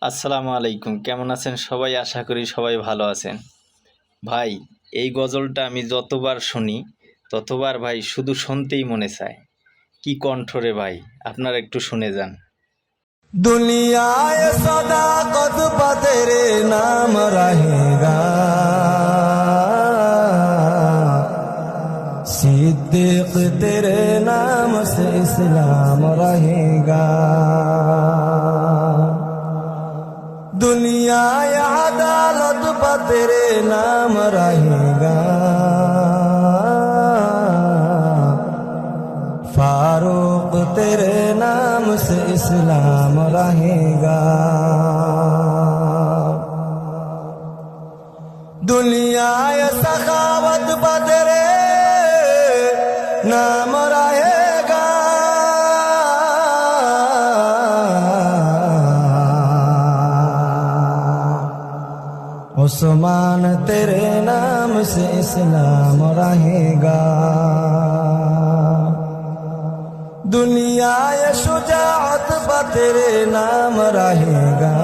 আসসালামু আলাইকুম, কেমন আছেন সবাই? আশা করি সবাই ভালো আছেন। ভাই, এই গজলটা আমি যতবার শুনি ততবার ভাই শুধু শুনতেই মনে চায়। কি কণ্ঠ রে ভাই, আপনারা একটু শুনে যান। दुनियाए सदाकत पा तेरे नाम रहेगा, सिद्दीक तेरे नाम से इस्लाम रहेगा। दुनियाए अदालत पा तेरे नाम रहेगा, फारूक तेरे नाम से इस्लाम रहेगा। दुनिया ये सखावत पर तेरे नाम रहेगा, उस्मान तेरे नाम से इस्लाम रहेगा। दुनिया ये शुजाअत पर तेरे नाम रहेगा,